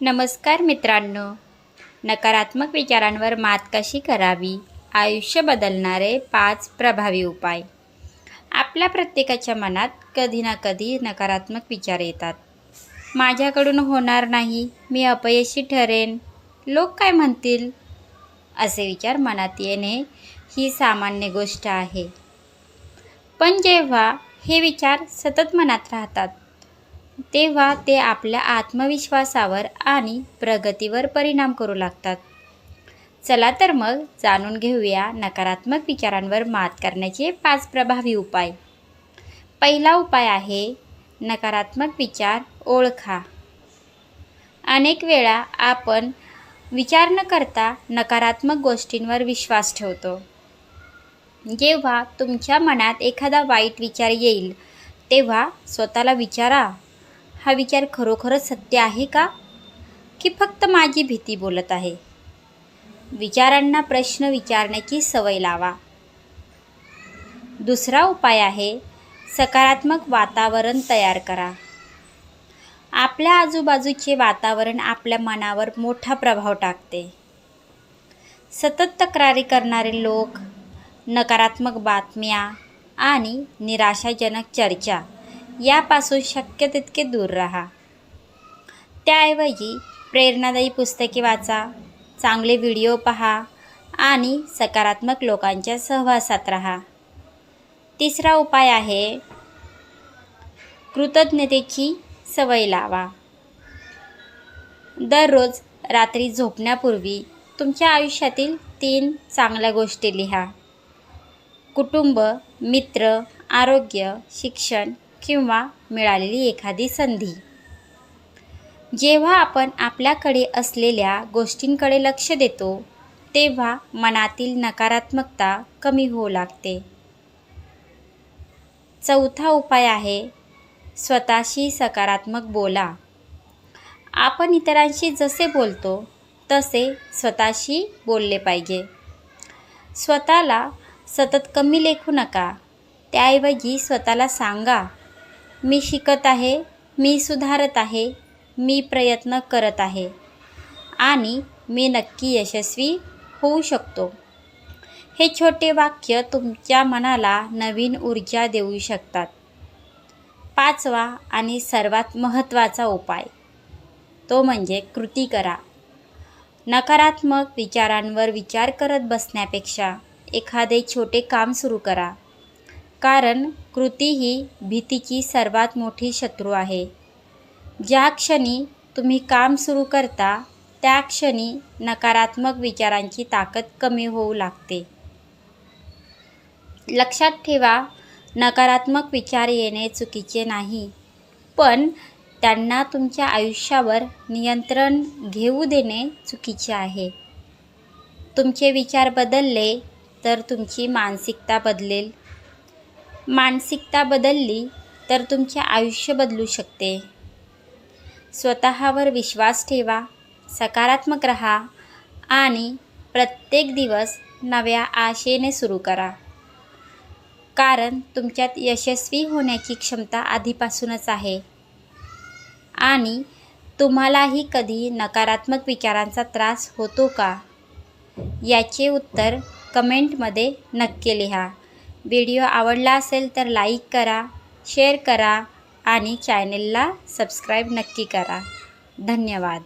नमस्कार मित्रांनो, नकारात्मक विचारांवर मात कशी करावी, आयुष्य बदलणारे 5 प्रभावी उपाय. आपल्या प्रत्येकाच्या मनात कधी ना कधी नकारात्मक विचार येतात. माझ्याकडून होणार नाही, मी अपयशी ठरेन, लोक काय म्हणतील, असे विचार मनात येणे ही सामान्य गोष्ट आहे. पण जेव्हा हे विचार सतत मनात राहतात तेव्हा ते आपल्या आत्मविश्वासावर आणि प्रगतीवर परिणाम करू लागतात. चला तर मग जाणून घेऊया नकारात्मक विचारांवर मात करण्याचे 5 प्रभावी उपाय. पहिला उपाय आहे नकारात्मक विचार ओळखा. अनेक वेळा आपण विचार न करता नकारात्मक गोष्टींवर विश्वास ठेवतो. जेव्हा तुमच्या मनात एखादा वाईट विचार येईल तेव्हा स्वतःला विचारा, हा विचार खरोखरच सत्य आहे का, की फक्त माझी भीती बोलत आहे. विचारांना प्रश्न विचारण्याची सवय लावा. दुसरा उपाय आहे सकारात्मक वातावरण तयार करा. आपल्या आजूबाजूचे वातावरण आपल्या मनावर मोठा प्रभाव टाकते. सतत तक्रारी करणारे लोक, नकारात्मक बातम्या आणि निराशाजनक चर्चा यापासून शक्य तितके दूर राहा. त्याऐवजी प्रेरणादायी पुस्तके वाचा, चांगले व्हिडिओ पहा आणि सकारात्मक लोकांच्या सहवासात राहा. तिसरा उपाय आहे कृतज्ञतेची सवय लावा. दररोज रात्री झोपण्यापूर्वी तुमच्या आयुष्यातील 3 चांगल्या गोष्टी लिहा. कुटुंब, मित्र, आरोग्य, शिक्षण किंवा मिळालेली एखादी संधी. जेव्हा आपण आपल्याकडे असलेल्या गोष्टींकडे लक्ष देतो तेव्हा मनातील नकारात्मकता कमी होऊ लागते. चौथा उपाय आहे स्वतःशी सकारात्मक बोला. आपण इतरांशी जसे बोलतो तसे स्वतःशी बोलले पाहिजे. स्वतःला सतत कमी लेखू नका. त्याऐवजी स्वतःला सांगा, मी शिकत आहे, मी सुधारत आहे, मी प्रयत्न करत आहे आणि मी नक्की यशस्वी होऊ शकतो. हे छोटे वाक्य तुमच्या मनाला नवीन ऊर्जा देऊ शकतात. 5वा आणि सर्वात महत्त्वाचा उपाय तो म्हणजे कृती करा. नकारात्मक विचारांवर विचार करत बसण्यापेक्षा एखादे छोटे काम सुरू करा. कारण कृती ही भीतीची सर्वात मोठी शत्रू आहे. ज्या क्षणी तुम्ही काम सुरू करता त्या क्षणी नकारात्मक विचारांची ताकद कमी होऊ लागते. लक्षात ठेवा, नकारात्मक विचार येणे चुकीचे नाही, पण त्यांना तुमच्या आयुष्यावर नियंत्रण घेऊ देणे चुकीचे आहे. तुमचे विचार बदलले तर तुमची मानसिकता बदलेल. मानसिकता बदलली तर तुमचे आयुष्य बदलू शकते. स्वतःवर विश्वास ठेवा, सकारात्मक राहा आणि प्रत्येक दिवस नव्या आशेने सुरू करा. कारण तुमच्यात यशस्वी होण्याची क्षमता आधीपासूनच आहे. आणि तुम्हालाही कधी नकारात्मक विचारांचा त्रास होतो का, याचे उत्तर कमेंटमध्ये नक्की लिहा. व्हिडिओ आवडला असेल तर लाईक करा, शेअर करा आणि चॅनेलला सबस्क्राईब नक्की करा. धन्यवाद.